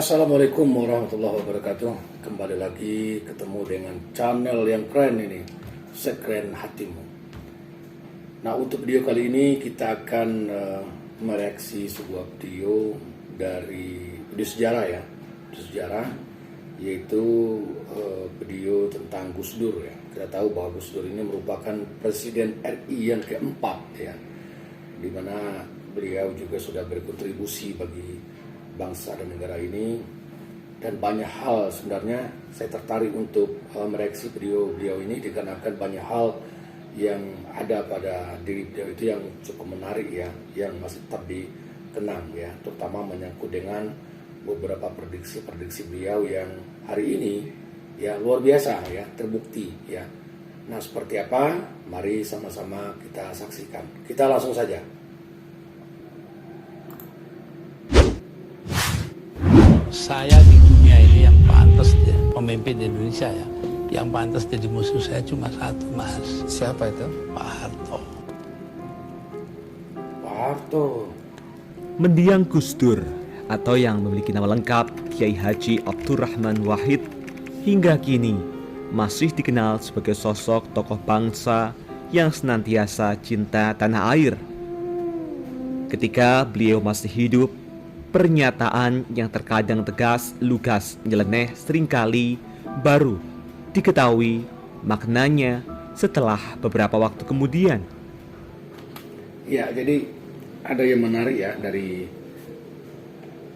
Assalamualaikum warahmatullahi wabarakatuh. Kembali lagi ketemu dengan channel yang keren ini, Sekeren Hatimu. Nah, untuk video kali ini kita akan mereaksi sebuah video dari video sejarah ya, video sejarah, yaitu video tentang Gus Dur ya. Kita tahu bahwa Gus Dur ini merupakan Presiden RI yang keempat ya, di mana beliau juga sudah berkontribusi bagi bangsa dan negara ini, dan banyak hal sebenarnya saya tertarik untuk mereaksi video beliau ini dikarenakan banyak hal yang ada pada diri beliau itu yang cukup menarik ya, yang masih tetap dikenang ya, terutama menyangkut dengan beberapa prediksi beliau yang hari ini ya luar biasa ya, terbukti ya. Nah, seperti apa? Mari sama-sama kita saksikan. Kita langsung saja. Saya di dunia ini yang pantas pemimpin di Indonesia ya, yang pantas jadi musuh saya cuma satu, Mas. Siapa itu? Pak Harto. Pak Harto. Mendiang Gus Dur atau yang memiliki nama lengkap Kiai Haji Abdurrahman Wahid hingga kini masih dikenal sebagai sosok tokoh bangsa yang senantiasa cinta tanah air. Ketika beliau masih hidup, pernyataan yang terkadang tegas, lugas, nyeleneh seringkali baru diketahui maknanya setelah beberapa waktu kemudian. Ya, jadi ada yang menarik ya dari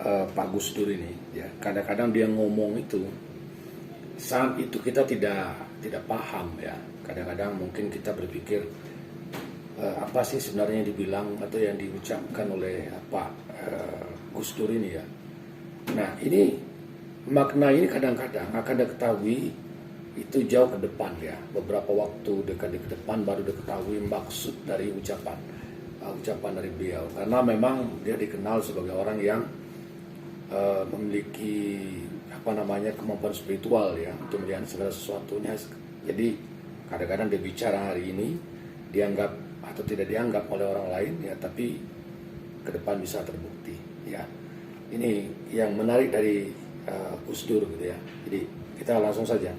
Pak Gus Dur ini ya. Kadang-kadang dia ngomong itu, saat itu kita tidak paham ya. Kadang-kadang mungkin kita berpikir apa sih sebenarnya yang dibilang atau yang diucapkan oleh Pak Gus Dur ini ya. Nah, ini makna ini kadang-kadang akan diketahui itu jauh ke depan ya. Beberapa waktu dekat ke depan baru diketahui maksud dari ucapan dari beliau. Karena memang dia dikenal sebagai orang yang memiliki kemampuan spiritual ya untuk melihat segala sesuatunya. Jadi kadang-kadang dia bicara hari ini dianggap atau tidak dianggap oleh orang lain ya, tapi ke depan bisa terbukti ya. Ini yang menarik dari Gus Dur gitu ya. Jadi kita langsung saja.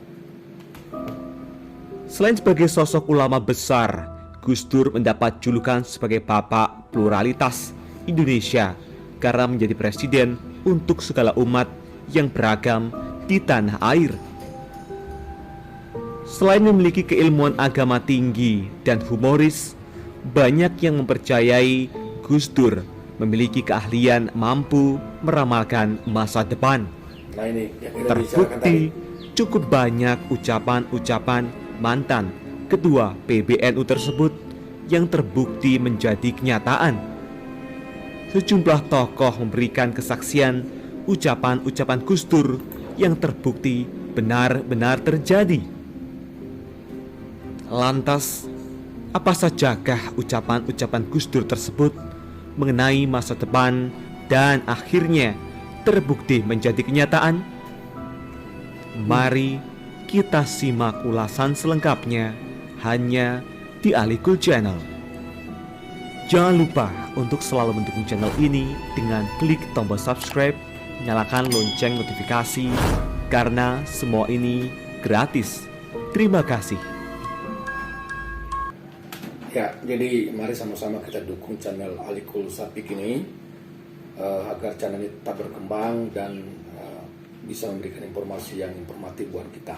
Selain sebagai sosok ulama besar, Gus Dur mendapat julukan sebagai Bapak Pluralitas Indonesia karena menjadi presiden untuk segala umat yang beragam di tanah air. Selain memiliki keilmuan agama tinggi dan humoris, banyak yang mempercayai Gus Dur memiliki keahlian mampu meramalkan masa depan. Nah, ini yang kita Terbukti cukup banyak ucapan-ucapan mantan ketua PBNU tersebut yang terbukti menjadi kenyataan. Sejumlah tokoh memberikan kesaksian ucapan-ucapan Gus Dur yang terbukti benar-benar terjadi. Lantas, apa sajakah ucapan-ucapan Gus Dur tersebut mengenai masa depan dan akhirnya terbukti menjadi kenyataan? Mari kita simak ulasan selengkapnya hanya di Alikul Channel. Jangan lupa untuk selalu mendukung channel ini dengan klik tombol subscribe, nyalakan lonceng notifikasi, karena semua ini gratis. Terima kasih. Ya, jadi mari sama-sama kita dukung channel Alikul Sapik ini agar channel ini tetap berkembang dan bisa memberikan informasi yang informatif buat kita.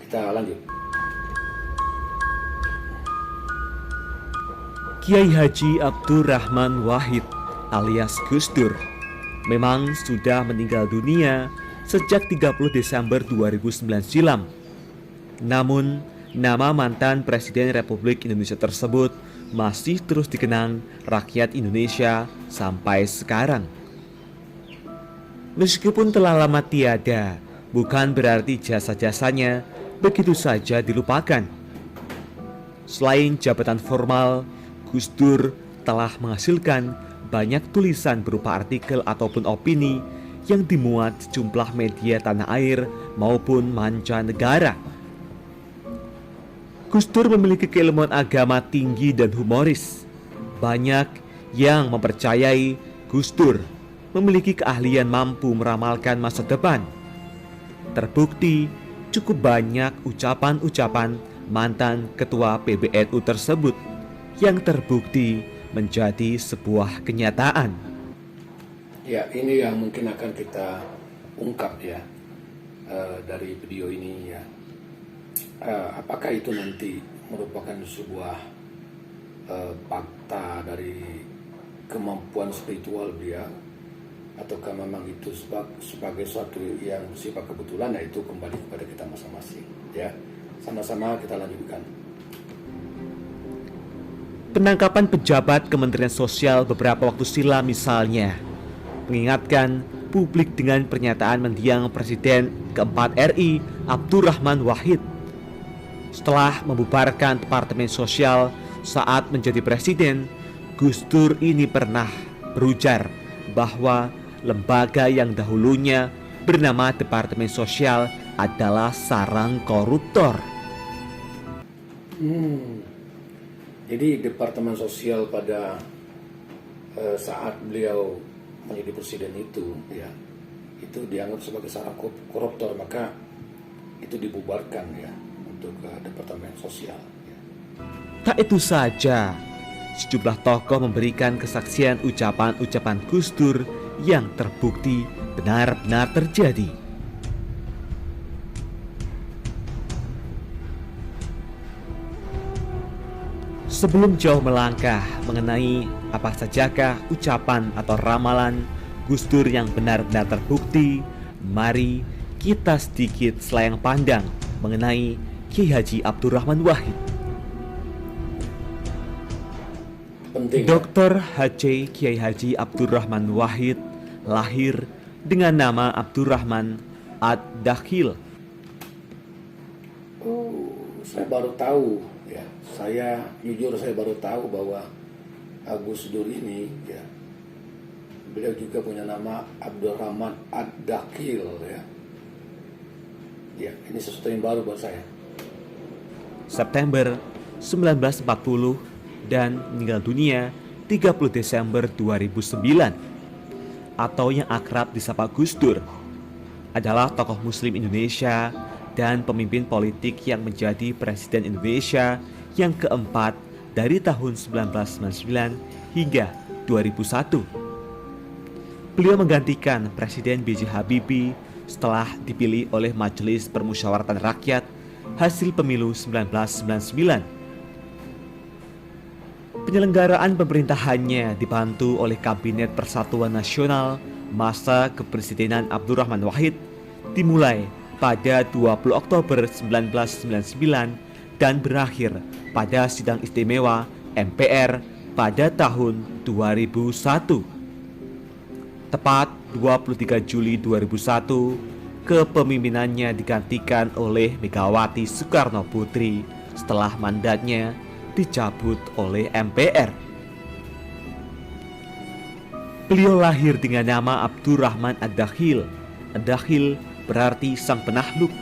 Kita lanjut. Kiai Haji Abdurrahman Wahid alias Gus Dur memang sudah meninggal dunia sejak 30 Desember 2009 silam. Namun, nama mantan Presiden Republik Indonesia tersebut masih terus dikenang rakyat Indonesia sampai sekarang. Meskipun telah lama tiada, bukan berarti jasa-jasanya begitu saja dilupakan. Selain jabatan formal, Gus Dur telah menghasilkan banyak tulisan berupa artikel ataupun opini yang dimuat sejumlah media tanah air maupun mancanegara. Gus Dur memiliki keilmuan agama tinggi dan humoris. Banyak yang mempercayai Gus Dur memiliki keahlian mampu meramalkan masa depan. Terbukti cukup banyak ucapan-ucapan mantan ketua PBNU tersebut yang terbukti menjadi sebuah kenyataan. Ya, ini yang mungkin akan kita ungkap ya dari video ini ya. Apakah itu nanti merupakan sebuah fakta dari kemampuan spiritual dia, ataukah memang itu sebagai suatu yang sifat kebetulan? Nah, itu kembali kepada kita masing-masing ya. Sama-sama kita lanjutkan. Penangkapan pejabat Kementerian Sosial beberapa waktu silam misalnya mengingatkan publik dengan pernyataan mendiang Presiden keempat RI Abdurrahman Wahid setelah membubarkan Departemen Sosial saat menjadi presiden. Gus Dur ini pernah berujar bahwa lembaga yang dahulunya bernama Departemen Sosial adalah sarang koruptor. Jadi Departemen Sosial pada saat beliau menjadi presiden itu ya, itu dianggap sebagai sarang koruptor, maka itu dibubarkan ya untuk Departemen Sosial ya. Tak itu saja, sejumlah tokoh memberikan kesaksian ucapan-ucapan Gus Dur yang terbukti benar-benar terjadi. Sebelum jauh melangkah mengenai apa sajakah ucapan atau ramalan Gus Dur yang benar-benar terbukti, mari kita sedikit selayang pandang mengenai Kiai Haji Abdurrahman Wahid. Penting, Dr. H.C. Kiai Haji Abdurrahman Wahid lahir dengan nama Abdurrahman Ad-Dakhil. Saya baru tahu ya. Saya baru tahu bahwa Gus Dur ini ya, beliau juga punya nama Abdurrahman Ad-Dakhil ya. Ya, ini sesuatu yang baru buat saya. September 1940 dan meninggal dunia 30 Desember 2009 atau yang akrab disapa Gus Dur adalah tokoh muslim Indonesia dan pemimpin politik yang menjadi presiden Indonesia yang keempat dari tahun 1999 hingga 2001. Beliau menggantikan Presiden B.J. Habibie setelah dipilih oleh Majelis Permusyawaratan Rakyat hasil pemilu 1999. Penyelenggaraan pemerintahannya dibantu oleh Kabinet Persatuan Nasional masa kepresidenan Abdurrahman Wahid dimulai pada 20 Oktober 1999 dan berakhir pada sidang istimewa MPR pada tahun 2001. Tepat 23 Juli 2001, kepemimpinannya digantikan oleh Megawati Soekarno Putri setelah mandatnya dicabut oleh MPR. Beliau lahir dengan nama Abdurrahman Ad-Dakhil. Ad-Dakhil berarti sang penakluk.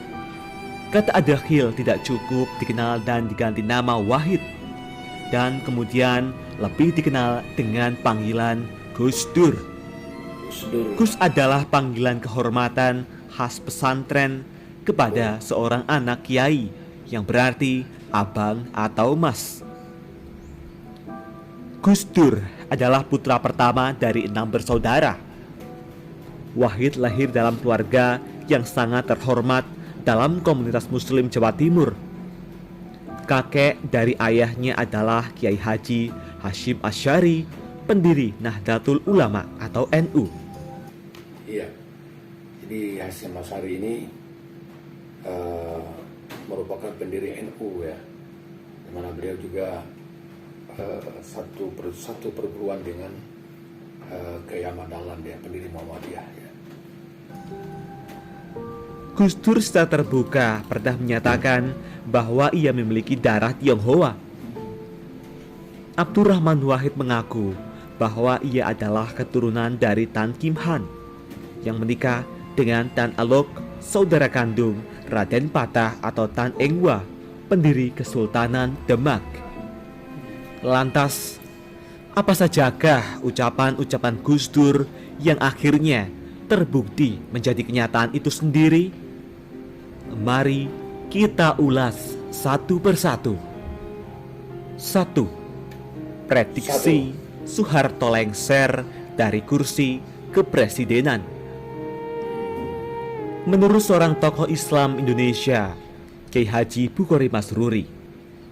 Kata Ad-Dakhil tidak cukup dikenal dan diganti nama Wahid, dan kemudian lebih dikenal dengan panggilan Gus Dur. Gus adalah panggilan kehormatan khas pesantren kepada seorang anak kiai yang berarti abang atau mas. Gus Dur adalah putra pertama dari 6 bersaudara. Wahid lahir dalam keluarga yang sangat terhormat dalam komunitas muslim Jawa Timur. Kakek dari ayahnya adalah Kiai Haji Hashim Asy'ari, pendiri Nahdlatul Ulama atau NU. Iya, jadi Hashim Asy'ari ini merupakan pendiri NU ya, di mana beliau juga satu perguruan dengan Kiai Ahmad Dahlan ya, pendiri Muhammadiyah ya. Gus Dur secara terbuka pernah menyatakan bahwa ia memiliki darah Tionghoa. Abdurrahman Wahid mengaku bahwa ia adalah keturunan dari Tan Kim Han yang menikah dengan Tan Alok, saudara kandung Raden Patah atau Tan Engwa, pendiri Kesultanan Demak. Lantas, Apa sajakah ucapan-ucapan Gus Dur yang akhirnya terbukti menjadi kenyataan itu sendiri? Mari kita ulas satu persatu. 1. Prediksi Soeharto lengser dari kursi kepresidenan. Menurut seorang tokoh Islam Indonesia, Kiai Haji Bukhari Masruri,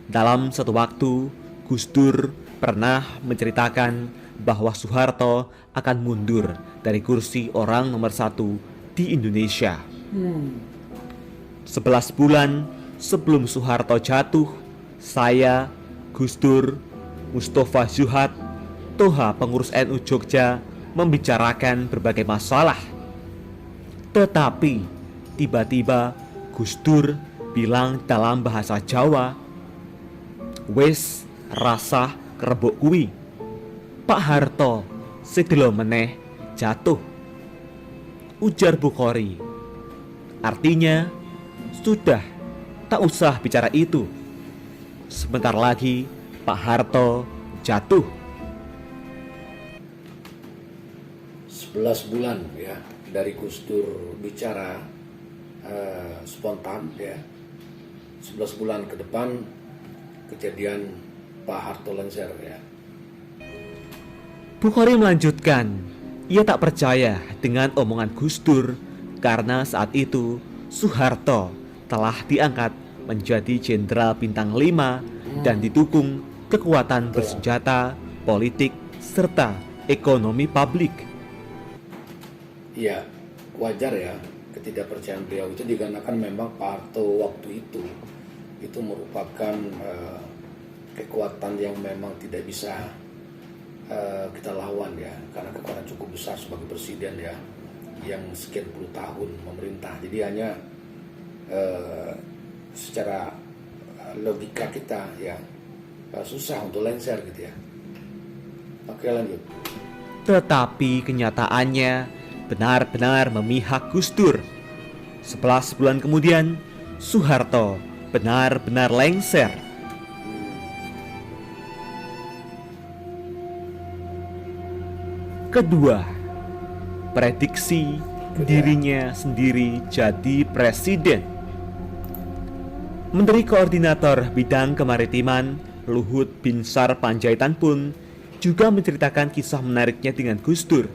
dalam satu waktu Gus Dur pernah menceritakan bahwa Soeharto akan mundur dari kursi orang nomor 1 di Indonesia. 11 bulan sebelum Soeharto jatuh, saya, Gus Dur, Mustafa Zuhad, Toha pengurus NU Jogja membicarakan berbagai masalah. Tetapi tiba-tiba Gus Dur bilang dalam bahasa Jawa, "Wes rasah kerebuk kuwi, Pak Harto sedelo meneh jatuh," ujar Bukhari. Artinya, sudah tak usah bicara itu. Sebentar lagi Pak Harto jatuh. 11 bulan ya dari Gus Dur bicara spontan ya. 11 bulan ke depan kejadian Pak Harto lengser ya. Bukhari melanjutkan, ia tak percaya dengan omongan Gus Dur karena saat itu Soeharto telah diangkat menjadi jenderal bintang 5 dan didukung kekuatan bersenjata, politik, serta ekonomi publik. Ya, wajar ya ketidakpercayaan beliau itu dikarenakan memang Pak Harto waktu itu merupakan kekuatan yang memang tidak bisa kita lawan ya, karena kekuatan cukup besar sebagai presiden ya, yang sekian puluh tahun memerintah. Jadi hanya secara logika kita ya susah untuk lengser gitu ya. Oke, lanjut. Tetapi kenyataannya benar-benar memihak Gus Dur. 11 bulan kemudian, Soeharto benar-benar lengser. Kedua, prediksi dirinya sendiri jadi presiden. Menteri Koordinator Bidang Kemaritiman Luhut Binsar Panjaitan pun juga menceritakan kisah menariknya dengan Gus Dur.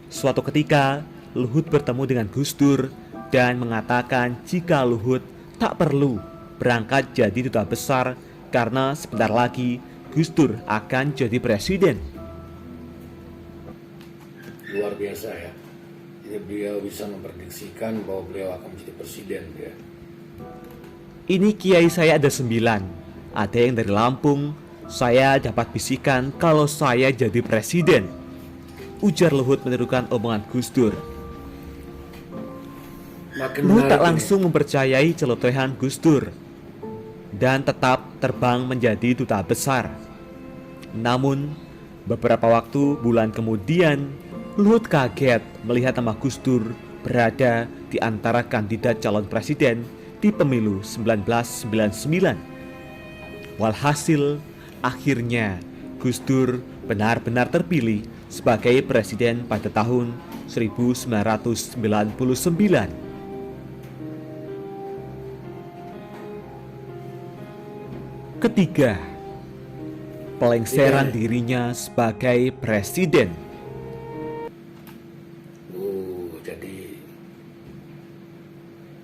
Suatu ketika, Luhut bertemu dengan Gus Dur dan mengatakan jika Luhut tak perlu berangkat jadi duta besar karena sebentar lagi Gus Dur akan jadi presiden. Luar biasa ya. Jadi beliau bisa memprediksikan bahwa beliau akan menjadi presiden ya. Ini kiai saya ada 9. Ada yang dari Lampung. Saya dapat bisikan kalau saya jadi presiden, ujar Luhut menirukan omongan Gus Dur. Luhut tak langsung mempercayai celotehan Gus Dur dan tetap terbang menjadi duta besar. Namun beberapa bulan kemudian Luhut kaget melihat nama Gus Dur berada di antara kandidat calon presiden di pemilu 1999. Walhasil, akhirnya Gus Dur benar-benar terpilih sebagai presiden pada tahun 1999. Ketiga, pelengseran dirinya sebagai presiden. Jadi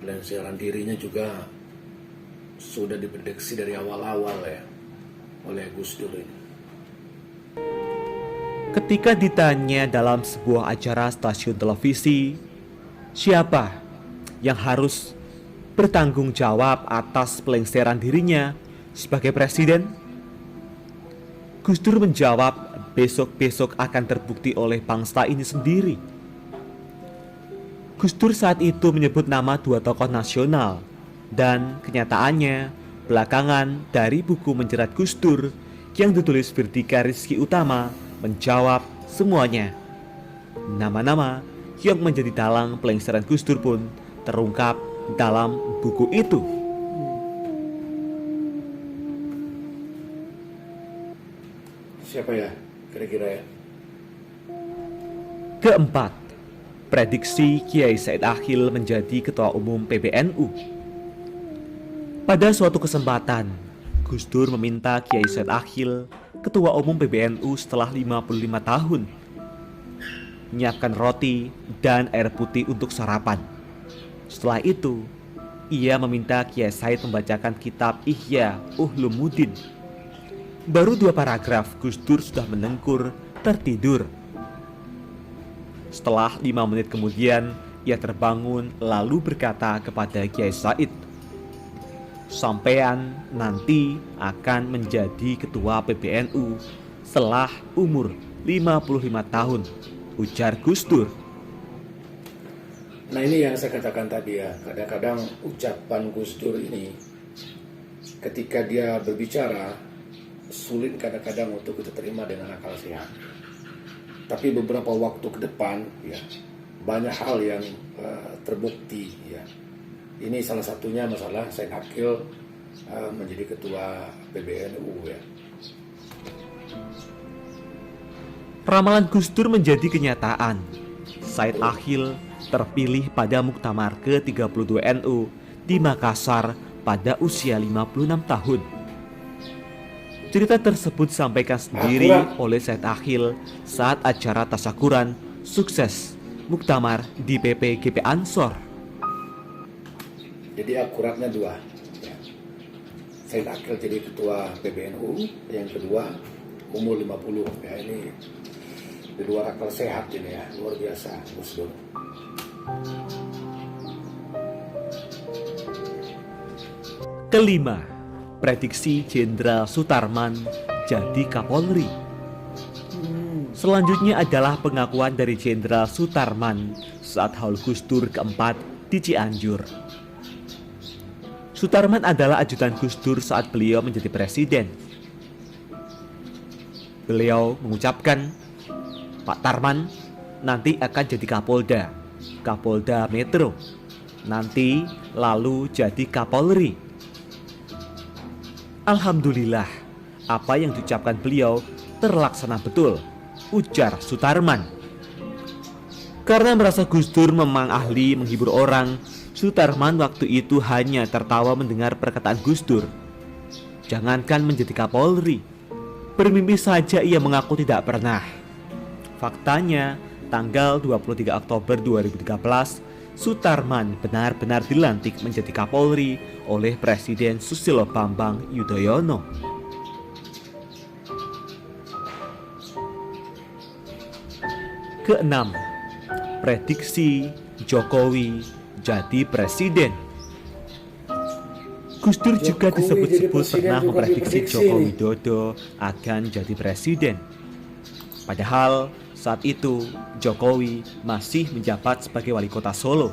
pelengseran dirinya juga sudah diprediksi dari awal-awal ya oleh Gus Dur ini. Ketika ditanya dalam sebuah acara stasiun televisi, siapa yang harus bertanggung jawab atas pelengseran dirinya sebagai presiden? Gus Dur menjawab, besok-besok akan terbukti oleh bangsa ini sendiri. Gus Dur saat itu menyebut nama 2 tokoh nasional, dan kenyataannya belakangan dari buku menjerat Gus Dur yang ditulis Firdika Rizky Utama menjawab semuanya. Nama-nama yang menjadi dalang pelengseran Gus Dur pun terungkap dalam buku itu. Siapa ya kira-kira ya? Keempat, prediksi Kiai Said Akhil menjadi Ketua Umum PBNU. Pada suatu kesempatan, Gus Dur meminta Kiai Said Akhil, Ketua Umum PBNU setelah 55 tahun, menyiapkan roti dan air putih untuk sarapan. Setelah itu, ia meminta Kiai Said membacakan kitab Ihya Ulumuddin. Baru 2 paragraf, Gus Dur sudah menengkur, tertidur. Setelah 5 menit kemudian, ia terbangun lalu berkata kepada Kiai Said, "Sampean nanti akan menjadi ketua PBNU setelah umur 55 tahun, ujar Gus Dur. Nah, ini yang saya katakan tadi ya, kadang-kadang ucapan Gus Dur ini ketika dia berbicara sulit kadang-kadang untuk kita terima dengan akal sehat. Tapi beberapa waktu ke depan ya banyak hal yang terbukti ya. Ini salah satunya masalah Said Akhil menjadi ketua PBNU ya. Ramalan Gus Dur menjadi kenyataan. Said Akhil terpilih pada Muktamar ke-32 NU di Makassar pada usia 56 tahun. Cerita tersebut disampaikan sendiri oleh Said Akhil saat acara tasyakuran sukses Muktamar di PPGP Ansor. Jadi akuratnya 2 ya. Said Akhil jadi ketua PBNU, yang kedua umur 50 ya. Ini di luar akal sehat ini ya, luar biasa Gus Dur. Kelima, prediksi Jenderal Sutarman jadi Kapolri. Selanjutnya adalah pengakuan dari Jenderal Sutarman saat haul Gus Dur keempat di Cianjur. Sutarman adalah ajudan Gus Dur saat beliau menjadi presiden. Beliau mengucapkan, "Pak Tarman nanti akan jadi Kapolda Metro, nanti lalu jadi Kapolri." Alhamdulillah, apa yang diucapkan beliau terlaksana betul, ujar Sutarman. Karena merasa Gus Dur memang ahli menghibur orang, Sutarman waktu itu hanya tertawa mendengar perkataan Gus Dur. Jangankan menjadi Kapolri, bermimpi saja ia mengaku tidak pernah. Faktanya, tanggal 23 Oktober 2013, Sutarman benar-benar dilantik menjadi Kapolri oleh Presiden Susilo Bambang Yudhoyono. Keenam, prediksi Jokowi jadi presiden. Gus Dur juga disebut-sebut pernah memprediksi Joko Widodo akan jadi presiden. Padahal saat itu Jokowi masih menjabat sebagai wali kota Solo.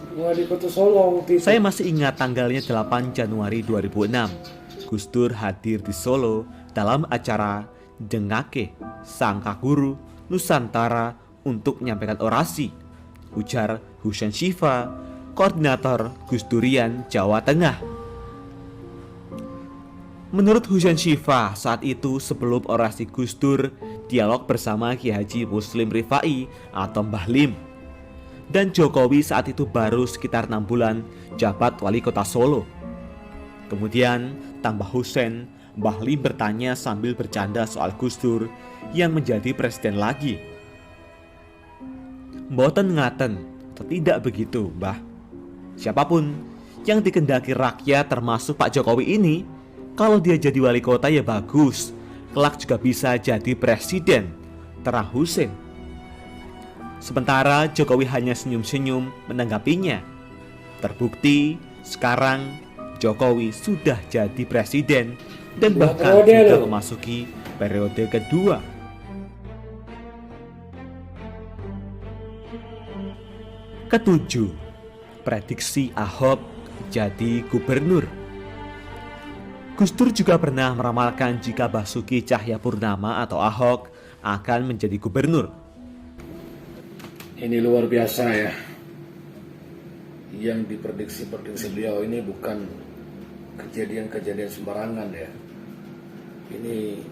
Saya masih ingat tanggalnya 8 Januari 2006. Gus Dur hadir di Solo dalam acara Dengake Sangka Guru Nusantara untuk menyampaikan orasi, ujar Husain Syifa, koordinator Gus Durian Jawa Tengah. Menurut Husain Syifa, saat itu sebelum orasi Gus Dur, dialog bersama Kiai Haji Muslim Rifai atau Mbah Lim. Dan Jokowi saat itu baru sekitar 6 bulan jabat wali kota Solo. Kemudian tambah Husain, Mbah Lim bertanya sambil bercanda soal Gus Dur yang menjadi presiden lagi. Mboten ngaten, tidak begitu, Mbah. Siapapun yang dikendaki rakyat termasuk Pak Jokowi ini, kalau dia jadi wali kota ya bagus, kelak juga bisa jadi presiden, terang Husain. Sementara Jokowi hanya senyum-senyum menanggapinya. Terbukti sekarang Jokowi sudah jadi presiden dan bahkan sudah memasuki periode kedua. Ketujuh, prediksi Ahok jadi gubernur. Gus Dur juga pernah meramalkan jika Basuki Cahayapurnama atau Ahok akan menjadi gubernur. Ini luar biasa ya. Yang diprediksi beliau ini bukan kejadian-kejadian sembarangan ya. Ini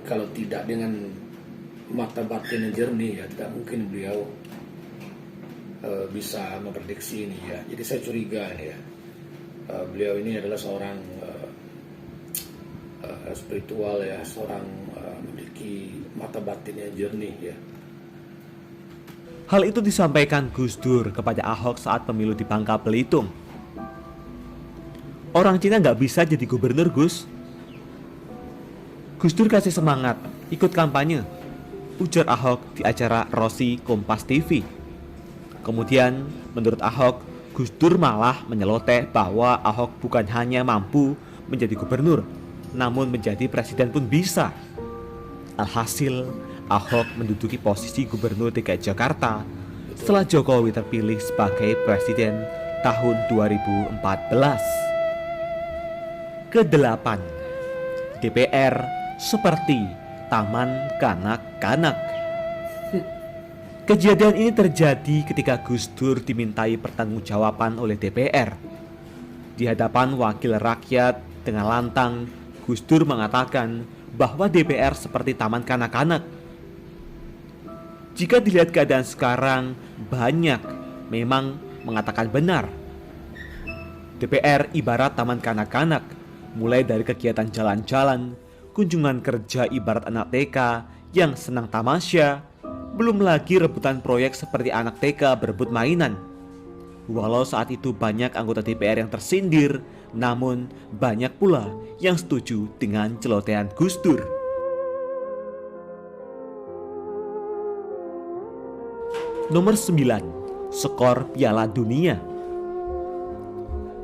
kalau tidak dengan mata batin yang jernih ya, tidak mungkin beliau bisa memprediksi ini ya. Jadi saya curiga ini ya, beliau ini adalah seorang spiritual ya, seorang memiliki mata batin yang jernih ya. Hal itu disampaikan Gus Dur kepada Ahok saat pemilu di Bangka Belitung. Orang Cina nggak bisa jadi gubernur, Gus. Gus Dur kasih semangat, ikut kampanye, ujar Ahok di acara Rosi Kompas TV. Kemudian, menurut Ahok, Gus Dur malah menyeloteh bahwa Ahok bukan hanya mampu menjadi gubernur, namun menjadi presiden pun bisa. Alhasil, Ahok menduduki posisi gubernur DKI Jakarta setelah Jokowi terpilih sebagai presiden tahun 2014. Kedelapan, DPR seperti taman kanak-kanak. Kejadian ini terjadi ketika Gus Dur dimintai pertanggungjawaban oleh DPR. Di hadapan wakil rakyat dengan lantang, Gus Dur mengatakan bahwa DPR seperti taman kanak-kanak. Jika dilihat keadaan sekarang, banyak memang mengatakan benar. DPR ibarat taman kanak-kanak, mulai dari kegiatan jalan-jalan, kunjungan kerja ibarat anak TK yang senang tamasya, belum lagi rebutan proyek seperti anak TK berebut mainan. Walau saat itu banyak anggota DPR yang tersindir, namun banyak pula yang setuju dengan celotehan Gus Dur. Nomor 9, skor Piala Dunia.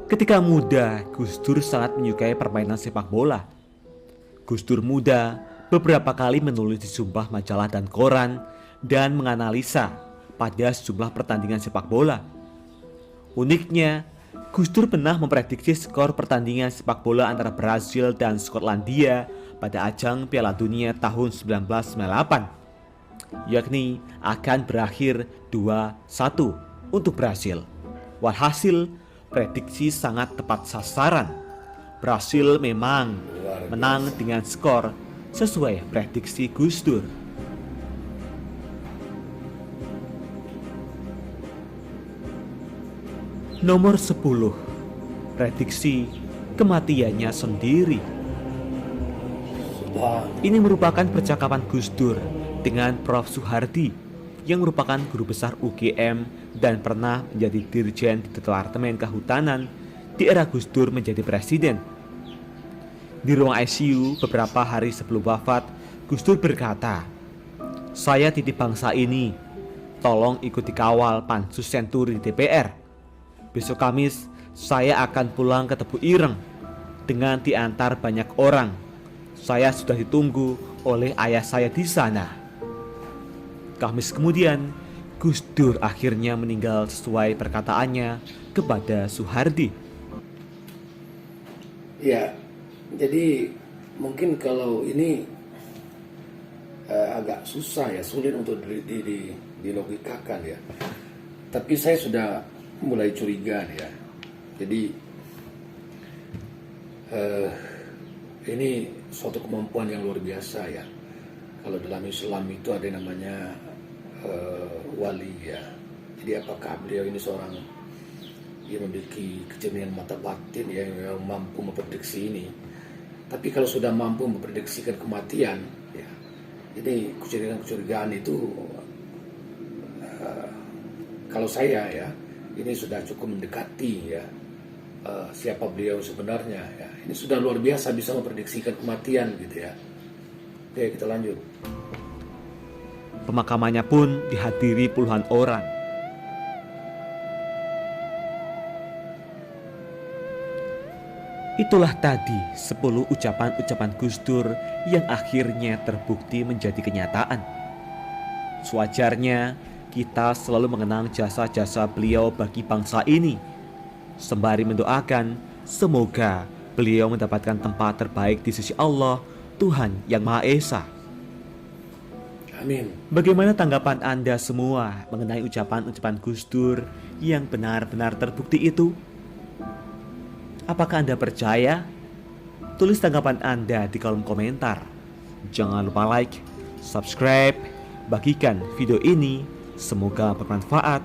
Ketika muda, Gus Dur sangat menyukai permainan sepak bola. Gus Dur muda beberapa kali menulis di sejumlah majalah dan koran dan menganalisa pada sejumlah pertandingan sepak bola. Uniknya, Gus Dur pernah memprediksi skor pertandingan sepak bola antara Brasil dan Skotlandia pada ajang Piala Dunia tahun 1998. Yakni akan berakhir 2-1 untuk Brasil. Walhasil, prediksi sangat tepat sasaran. Brasil memang menang dengan skor sesuai prediksi Gus Dur. Nomor 10, prediksi kematiannya sendiri. Ini merupakan percakapan Gus Dur dengan Prof. Soehardi yang merupakan guru besar UGM dan pernah menjadi dirjen di Departemen Kehutanan di era Gus Dur menjadi presiden. Di ruang ICU beberapa hari sebelum wafat, Gus Dur berkata, "Saya titip bangsa ini, tolong ikuti kawal Pansus Senturi di DPR. Besok Kamis saya akan pulang ke Tebu Ireng dengan diantar banyak orang. Saya sudah ditunggu oleh ayah saya di sana." Kamis kemudian, Gus Dur akhirnya meninggal sesuai perkataannya kepada Soehardi. Ya, jadi mungkin kalau ini agak susah ya, sulit untuk dilogikakan ya. Tapi saya sudah mulai curiga ya. Jadi ini suatu kemampuan yang luar biasa ya. Kalau dalam Islam itu ada yang namanya wali ya. Jadi apakah beliau ini seorang yang memiliki kejernihan mata batin ya, yang mampu memprediksi ini. Tapi kalau sudah mampu memprediksikan kematian ya, ini kecurigaan itu kalau saya ya, ini sudah cukup mendekati ya siapa beliau sebenarnya ya. Ini sudah luar biasa bisa memprediksikan kematian gitu ya. Oke, kita lanjut. Pemakamannya pun dihadiri puluhan orang. Itulah tadi 10 ucapan-ucapan Gus Dur yang akhirnya terbukti menjadi kenyataan. Sewajarnya kita selalu mengenang jasa-jasa beliau bagi bangsa ini, sembari mendoakan semoga beliau mendapatkan tempat terbaik di sisi Allah, Tuhan yang Maha Esa. Amin. Bagaimana tanggapan Anda semua mengenai ucapan-ucapan Gus Dur yang benar-benar terbukti itu? Apakah Anda percaya? Tulis tanggapan Anda di kolom komentar. Jangan lupa like, subscribe, bagikan video ini, semoga bermanfaat,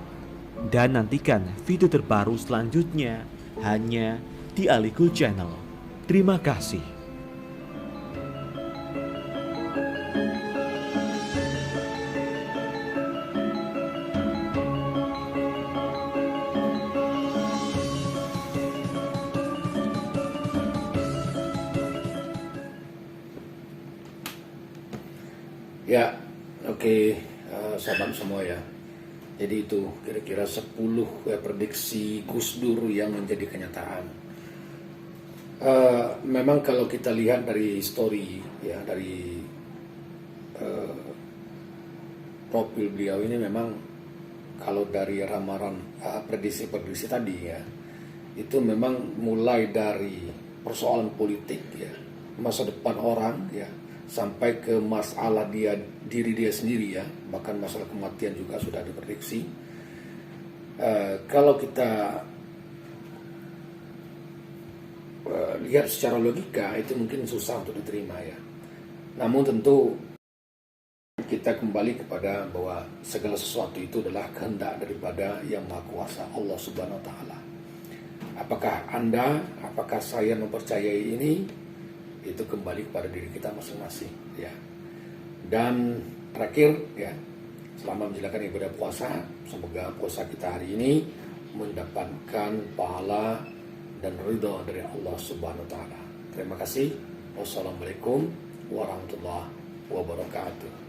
dan nantikan video terbaru selanjutnya hanya di Alikul Channel. Terima kasih. Ya, oke, sahabat semua ya. Jadi itu kira-kira 10 prediksi Gus Dur yang menjadi kenyataan. Memang kalau kita lihat dari story ya, dari profil beliau ini, memang kalau dari ramalan prediksi-prediksi tadi ya, itu memang mulai dari persoalan politik ya, masa depan orang ya, sampai ke masalah diri dia sendiri ya, bahkan masalah kematian juga sudah diprediksi. Kalau kita lihat secara logika itu mungkin susah untuk diterima ya. Namun tentu kita kembali kepada bahwa segala sesuatu itu adalah kehendak daripada Yang Maha Kuasa, Allah Subhanahu wa Ta'ala. Apakah Anda, apakah saya mempercayai ini? Itu kembali kepada diri kita masing-masing ya. Dan terakhir ya, selama menjalankan ibadah puasa, semoga puasa kita hari ini mendapatkan pahala dan ridha dari Allah Subhanahu wa Ta'ala. Terima kasih. Wassalamualaikum warahmatullahi wabarakatuh.